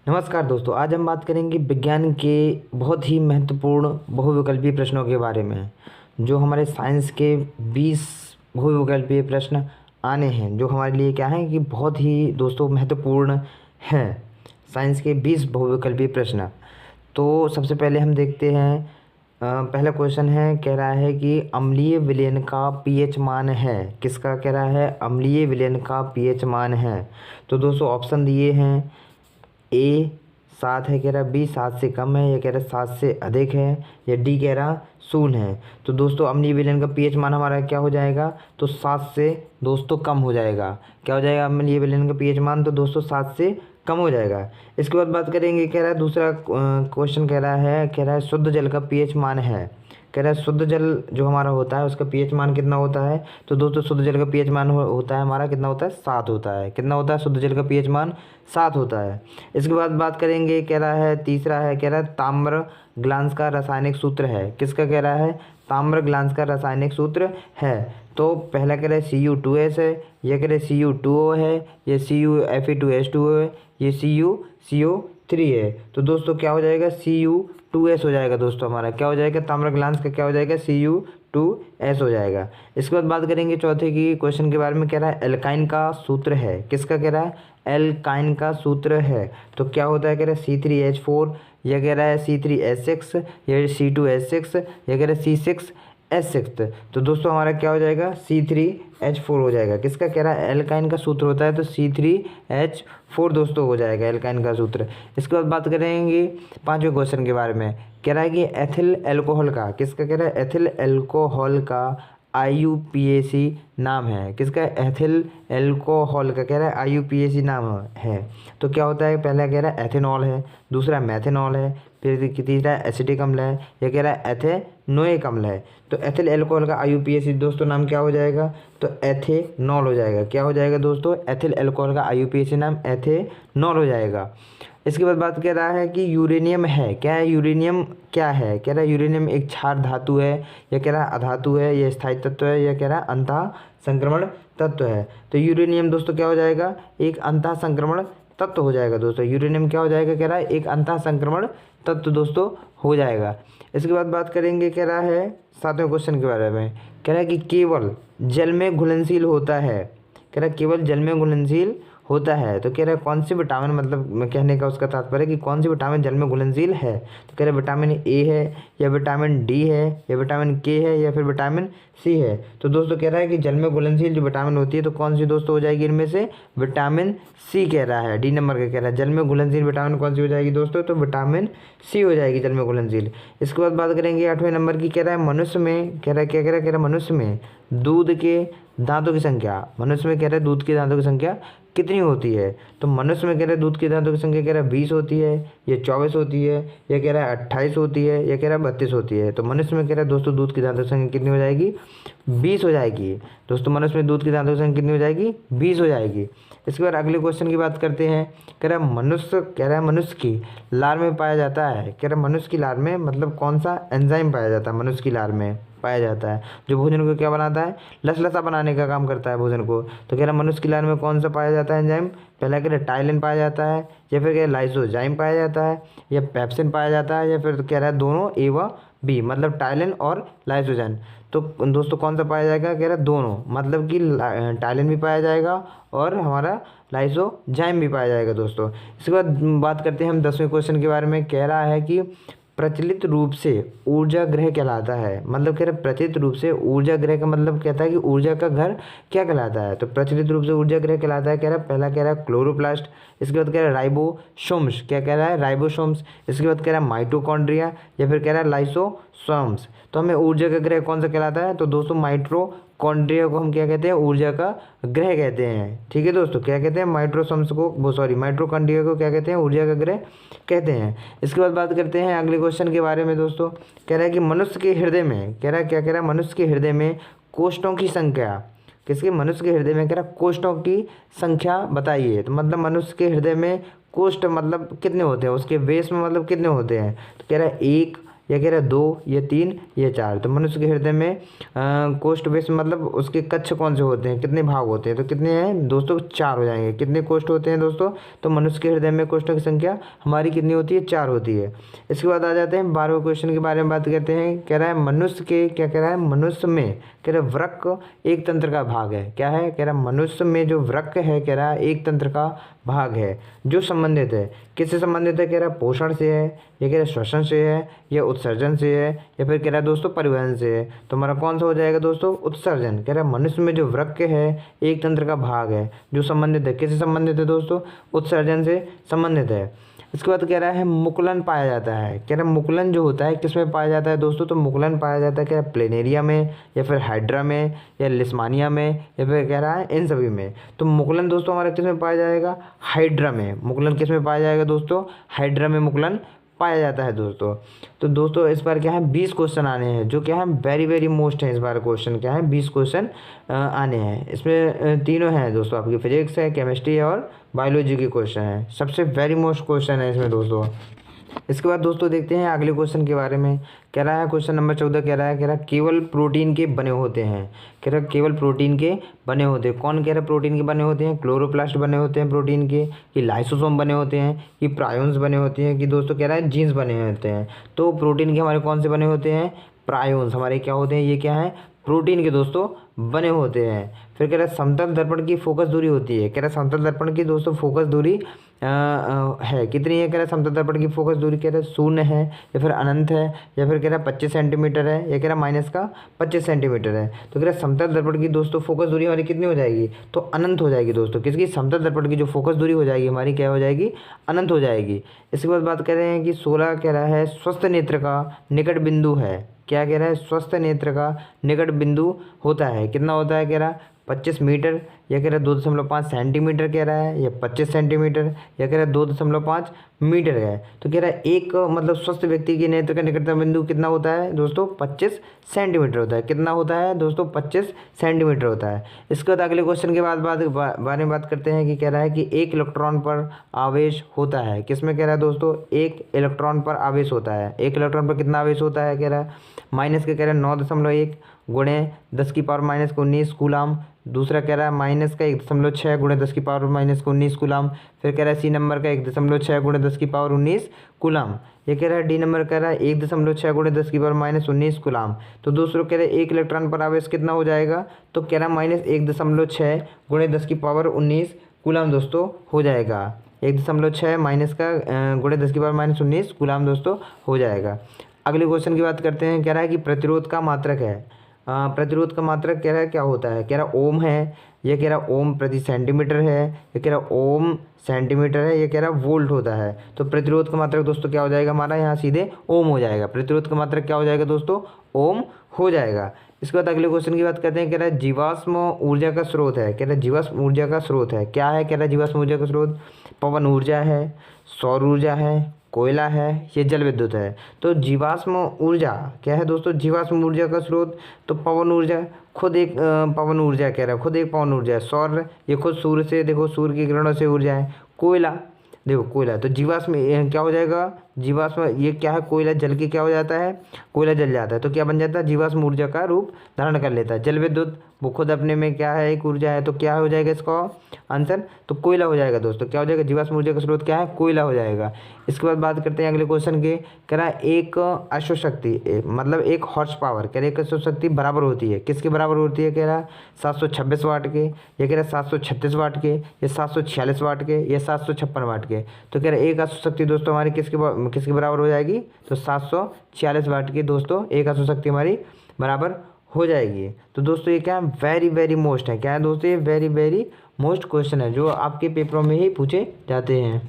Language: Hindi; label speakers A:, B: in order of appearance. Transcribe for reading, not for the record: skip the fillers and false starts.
A: नमस्कार दोस्तों, आज हम बात करेंगे विज्ञान के बहुत ही महत्वपूर्ण बहुविकल्पीय प्रश्नों के बारे में। जो हमारे साइंस के 20 बहुविकल्पीय प्रश्न आने हैं, जो हमारे लिए क्या है कि बहुत ही दोस्तों महत्वपूर्ण हैं। साइंस के 20 बहुविकल्पीय प्रश्न। तो सबसे पहले हम देखते हैं। पहला क्वेश्चन है, कह रहा है कि अम्लीय विलयन का पीएच मान है। किसका कह रहा है? अम्लीय विलयन का पीएच मान है। तो दोस्तों ऑप्शन दिए हैं। ए 7 है, कह रहा बी 7 से कम है, या कह रहा 7 से अधिक है, या डी कह रहा 0 है। तो दोस्तों अम्लीय विलयन का पीएच मान हमारा क्या हो जाएगा? तो 7 से दोस्तों कम हो जाएगा। क्या हो जाएगा अम्लीय विलयन का पीएच मान? तो दोस्तों 7 से कम हो जाएगा। इसके बाद बात करेंगे, कह रहा है दूसरा क्वेश्चन कह रहा है शुद्ध जल का पीएच मान है। कह रहा है शुद्ध जल जो हमारा होता है उसका पीएच मान कितना होता है? तो दोस्तों शुद्ध जल का पीएच मान होता है हमारा कितना होता है? 7 होता है। कितना होता है शुद्ध जल का पीएच मान? 7 होता है। इसके बाद बात करेंगे, कह रहा है तीसरा है, कह रहा है ताम्र ग्लांस का रासायनिक सूत्र है। किसका कह रहा है? ताम्र ग्लांस का रासायनिक सूत्र है। तो पहला कह रहा है Cu2S है, यह कह रहा है Cu2O है, ये CuFe2H2O है, ये CuCO3 है। तो दोस्तों क्या हो जाएगा? Cu2S हो जाएगा। दोस्तों हमारा क्या हो जाएगा? ताम्र ग्लांस का क्या हो जाएगा? Cu2S हो जाएगा। इसके बाद बात करेंगे चौथे की क्वेश्चन के बारे में। कह रहा है एल्काइन का सूत्र है। किसका कह रहा है? एल्काइन का सूत्र है। तो क्या होता है? कह रहा है C3H4, यह कह रहा है C3H6, यह C2H6, यह कह रहा है C6H6। तो दोस्तों हमारा क्या हो जाएगा? C3H4 हो जाएगा। किसका कह रहा है? एल्काइन का सूत्र होता है तो C3H4 दोस्तों हो जाएगा एल्काइन का सूत्र। इसके बाद बात करेंगे पांचवें क्वेश्चन के बारे में। कह रहा है कि एथिल अल्कोहल का, किसका कह रहा है? एथिल अल्कोहल का IUPAC नाम है। किसका? एथिल अल्कोहल का कह रहा है IUPAC नाम है। तो क्या होता है? पहला कह रहा है एथेनॉल है, दूसरा मैथेनॉल है, फिर तीसरा एसिटिक अम्ल है, यह कह रहा है एथेनोइक अम्ल है। तो एथिल अल्कोहल का IUPAC दोस्तों नाम क्या हो जाएगा? तो एथेनॉल हो जाएगा। क्या हो जाएगा दोस्तों? एथिल अल्कोहल का IUPAC नाम एथेनॉल हो जाएगा। इसके बाद बात कर रहा है कि यूरेनियम है। क्या है यूरेनियम? क्या है? कह रहा है यूरेनियम एक क्षार धातु है, या कह रहा है अधातु है, यह स्थायी तत्व है, या कह रहा है अंतः संक्रमण तत्व है। तो यूरेनियम दोस्तों क्या हो जाएगा? एक अंतः संक्रमण तत्व हो जाएगा। दोस्तों यूरेनियम क्या हो जाएगा? कह रहा है एक अंतः संक्रमण तत्व दोस्तों हो जाएगा। इसके बाद बात करेंगे, कह रहा है सातवें क्वेश्चन के बारे में। कह रहा है कि केवल जल में घुलनशील होता है। कह रहा है केवल जल में घुलनशील होता है। तो कह रहा है कौन सी विटामिन, मतलब कहने का उसका तात्पर्य कि कौन सी विटामिन जल में घुलनशील है। तो कह रहा है विटामिन ए है, या विटामिन डी है, या विटामिन के है, या फिर विटामिन सी है। तो दोस्तों कह रहा है कि जल में घुलनशील जो विटामिन होती है तो कौन सी दोस्तों हो जाएगी इनमें से? विटामिन सी कह रहा है। डी नंबर का कह रहा है जल में घुलनशील विटामिन कौन सी हो जाएगी दोस्तों? तो विटामिन सी हो जाएगी जल में घुलनशील। इसके बाद बात करेंगे 8वें नंबर की। कह रहा है मनुष्य में, कह रहा है क्या कह रहा है? कह रहा है मनुष्य में दूध के दांतों की संख्या, मनुष्य में कह रहा है दूध के दांतों की संख्या कितनी होती है? तो मनुष्य में कह रहा है दूध के दांतों की संख्या कह रहा है 20 होती है, या 24 होती है, या कह रहा है 28 होती है, या कह रहा है 32 होती है। तो मनुष्य में कह रहा है दोस्तों दूध की दांतों की संख्या कितनी हो जाएगी? 20 हो जाएगी। दोस्तों मनुष्य में दूध की दांतों की संख्या कितनी हो जाएगी? 20 हो जाएगी। इसके बाद अगले क्वेश्चन की बात करते हैं। कह रहा है मनुष्य, कह रहा है मनुष्य की लार में पाया जाता है। कह रहा है मनुष्य की लार में मतलब कौन सा एंजाइम पाया जाता है? मनुष्य की लार में पाया जाता है जो भोजन को क्या बनाता है? लसलसा बनाने का काम करता है भोजन को। तो कह रहा है मनुष्य की लार में कौन सा पाया जाता है एंजाइम? पहला कह रहा है टाइलिन पाया जाता है, या फिर कह रहा है लाइसोजाइम पाया जाता है, या पेप्सिन पाया जाता है, या फिर कह रहा है दोनों ए व बी, मतलब टाइलिन और लाइसोजाइम। तो दोस्तों कौन सा पाया जाएगा? कह रहा है दोनों, मतलब कि टाइलिन भी पाया जाएगा और हमारा लाइसोजाइम भी पाया जाएगा दोस्तों। इसके बाद बात करते हैं हम 10वें क्वेश्चन के बारे में। कह रहा है कि प्रचलित रूप से ऊर्जा ग्रह कहलाता है। मतलब कह रहा है प्रचलित रूप से ऊर्जा ग्रह का मतलब कहता है कि ऊर्जा का घर क्या कहलाता है? तो प्रचलित रूप से ऊर्जा ग्रह कहलाता है, कह रहा है पहला कह रहा है क्लोरोप्लास्ट, इसके बाद कह रहा है राइबोसोम्स। क्या कह रहा है? राइबोसोम्स। इसके बाद कह रहा है माइटोकॉन्ड्रिया, या फिर कह रहा है लाइसोसोम्स। तो हमें ऊर्जा का ग्रह कौन सा कहलाता है? तो दोस्तों माइटोकॉन्ड्रिया को हम क्या कहते हैं? ऊर्जा का ग्रह कहते हैं। ठीक है दोस्तों, क्या कहते हैं? माइटोकॉन्ड्रिया को क्या कहते हैं? ऊर्जा का ग्रह कहते हैं। इसके बाद बात करते हैं अगले क्वेश्चन के बारे में दोस्तों। कह रहा है कि मनुष्य के हृदय में, कह रहा है क्या कह रहा है? मनुष्य के हृदय में कोष्ठों की संख्या, किसके? मनुष्य के हृदय में कह रहा है कोष्ठों की संख्या बताइए। तो मतलब मनुष्य के हृदय में कोष्ठ मतलब कितने होते हैं? उसके बेस में मतलब कितने होते हैं? तो कह रहा है 1, या कह रहा है 2, ये 3, ये 4। तो मनुष्य के हृदय में कोष्ठ बेस मतलब उसके कक्ष कौन से होते हैं, कितने भाग होते हैं, तो कितने हैं दोस्तों, 4 हो जाएंगे। कितने कोष्ठ होते हैं दोस्तों, तो मनुष्य के हृदय में कोष्ठों की संख्या हमारी कितनी होती है, 4 होती है। इसके बाद आ जाते हैं 12वें क्वेश्चन के बारे में बात करते हैं। कह रहा है मनुष्य के, क्या कह रहा है, मनुष्य में कह रहा है वृक्क एक तंत्र का भाग है। क्या है, कह रहा है मनुष्य में जो वृक्क है, कह रहा है एक तंत्र का भाग है जो संबंधित है, किससे संबंधित है, कह रहा है पोषण से है, या कह रहा है श्वसन से है, या उत्सर्जन से है, या फिर कह रहा है दोस्तों परिवहन से है। तो हमारा कौन सा हो जाएगा दोस्तों, उत्सर्जन। कह रहा है मनुष्य में जो वृक्क है एक तंत्र का भाग है जो संबंधित है, किससे संबंधित है दोस्तों, उत्सर्जन से संबंधित है। इसके बाद कह रहा है मुकुलन पाया जाता है। कह रहा है मुकुलन जो होता है किसमें पाया जाता है दोस्तों, तो मुकुलन पाया जाता है क्या प्लेनेरिया में, या फिर हाइड्रा में, या लिस्मानिया में, या फिर कह रहा है इन सभी में। तो मुकुलन दोस्तों हमारा किस में पाया जाएगा, हाइड्रा में। मुकुलन किस में पाया जाएगा दोस्तों, हाइड्रा में मुकुलन पाया जाता है दोस्तों। तो दोस्तों इस बार क्या है 20 क्वेश्चन आने हैं, जो क्या है वेरी वेरी मोस्ट है। इस बार क्वेश्चन क्या है 20 क्वेश्चन आने हैं। इसमें तीनों हैं दोस्तों, आपकी फिजिक्स है, केमिस्ट्री है और बायोलॉजी के क्वेश्चन है। सबसे वेरी मोस्ट क्वेश्चन है इसमें दोस्तों। इसके बाद दोस्तों देखते हैं अगले क्वेश्चन के बारे में। कह रहा है क्वेश्चन नंबर 14 कह रहा है केवल प्रोटीन के बने होते हैं। कह रहा है केवल प्रोटीन के बने होते हैं। कौन कह रहा है प्रोटीन के बने होते हैं, क्लोरोप्लास्ट बने होते हैं प्रोटीन के, कि लाइसोसोम बने होते हैं, कि प्रायोन्स बने होते हैं, कि दोस्तों कह रहा है जीन्स बने होते हैं। तो प्रोटीन के हमारे कौन से बने होते हैं, प्रायोन्स हमारे क्या होते हैं, ये क्या है प्रोटीन के दोस्तों बने होते हैं। फिर कह रहा है समतल दर्पण की फोकस दूरी होती है। कह रहा है समतल दर्पण की दोस्तों फोकस दूरी है कितनी है, कह रहा है समतल दर्पण की फोकस दूरी कह रहा है 0 है, या फिर अनंत है, या फिर कह रहा है 25 सेंटीमीटर है, या कह रहा है माइनस का 25 सेंटीमीटर है। तो कह रहा है समतल दर्पण की दोस्तों फोकस दूरी हमारी कितनी हो जाएगी, तो अनंत हो जाएगी दोस्तों। किसकी, समतल दर्पण की जो फोकस दूरी हो जाएगी हमारी क्या हो जाएगी, अनंत हो जाएगी। इसके बाद बात कर रहे हैं कि 16 कह रहा है स्वस्थ नेत्र का निकट बिंदु है। क्या कह रहा है, स्वस्थ नेत्र का निकट बिंदु होता है, कितना होता है, कह रहा है 25 मीटर, या कह रहा है 2.5 सेंटीमीटर कह रहा है, या 25 सेंटीमीटर, या कह रहा है 2.5 मीटर है। तो कह रहा है एक मतलब स्वस्थ व्यक्ति के नेत्र का निकटतम बिंदु कितना होता है दोस्तों, 25 सेंटीमीटर होता है। कितना होता है दोस्तों, 25 सेंटीमीटर होता है। इसके बाद अगले क्वेश्चन के बारे में बात करते हैं कि कह रहा है कि एक इलेक्ट्रॉन पर आवेश होता है। किसमें कह रहा है दोस्तों, एक इलेक्ट्रॉन पर आवेश होता है। एक इलेक्ट्रॉन पर कितना आवेश होता है, कह रहा है माइनस के कह रहा है 9.1 गुणे 10⁻⁻19 कूलाम। दूसरा कह रहा है माइनस का 1.6 गुणे 10⁻⁻19 कूलाम। फिर कह रहा है सी नंबर का 1.6 गुणे 10⁻19 कूलाम। ये कह रहा है डी नंबर कह रहा है 1.6 गुणे 10⁻⁻19 कूलाम। तो दूसरों कह रहे हैं एक इलेक्ट्रॉन पर आवेश कितना हो जाएगा, तो कह रहा है -1.6 गुणे 10⁻19 कूलाम दोस्तों हो जाएगा। 1.6 माइनस का गुणे 10⁻⁻19 कूलाम दोस्तों हो जाएगा। अगले क्वेश्चन की बात करते हैं। कह रहा है कि प्रतिरोध का मात्रक है। प्रतिरोध का मात्रक कह रहा है क्या होता है, कह रहा है ओम है, ये कह रहा है ओम प्रति सेंटीमीटर है, ये कह रहा है ओम सेंटीमीटर है, ये कह रहा है वोल्ट होता है। तो प्रतिरोध का मात्रक दोस्तों क्या हो जाएगा हमारा, यहाँ सीधे ओम हो जाएगा। प्रतिरोध का मात्रक क्या हो जाएगा दोस्तों, ओम हो जाएगा। इसके बाद अगले क्वेश्चन की बात करते हैं। कह रहा है जीवाश्म ऊर्जा का स्रोत है। कह रहा है जीवाश्म ऊर्जा का स्रोत है, क्या है, कह रहा है जीवाश्म ऊर्जा का स्रोत पवन ऊर्जा है, सौर ऊर्जा है, कोयला है, ये जल विद्युत है। तो जीवाश्म ऊर्जा क्या है दोस्तों, जीवाश्म ऊर्जा का स्रोत तो पवन ऊर्जा खुद एक पवन ऊर्जा कह रहा है, खुद एक पवन ऊर्जा है। सौर ये खुद सूर्य से देखो सूर्य की किरणों से ऊर्जा है। कोयला देखो कोयला, तो जीवाश्म क्या हो जाएगा, जीवाश्म ये क्या है, कोयला जल के क्या हो जाता है, कोयला जल जाता है तो क्या बन जाता है, जीवाश्म ऊर्जा का रूप धारण कर लेता है। जल विद्युत वो खुद अपने में क्या है, एक ऊर्जा है, तो क्या हो जाएगा इसका आंसर, तो कोयला हो जाएगा दोस्तों। क्या हो जाएगा, जीवाश्म ऊर्जा का स्रोत क्या है, कोयला हो जाएगा। इसके बाद बात करते हैं अगले क्वेश्चन के। कह रहा है एक अश्वशक्ति मतलब एक हॉर्स पावर, कह रहा है एक अश्वशक्ति बराबर होती है, किसके बराबर होती है, कह रहा है 726 वाट के, ये कह रहा है 736 वाट के, ये 746 वाट के, ये 756 वाट के। तो कह रहा है एक अश्वशक्ति दोस्तों हमारी किसके बराबर हो जाएगी, तो 746 वाट की दोस्तों एक अश्वशक्ति हमारी बराबर हो जाएगी। तो दोस्तों ये क्या है, वेरी वेरी मोस्ट है, क्या है दोस्तों, ये वेरी वेरी मोस्ट क्वेश्चन है जो आपके पेपरों में ही पूछे जाते हैं।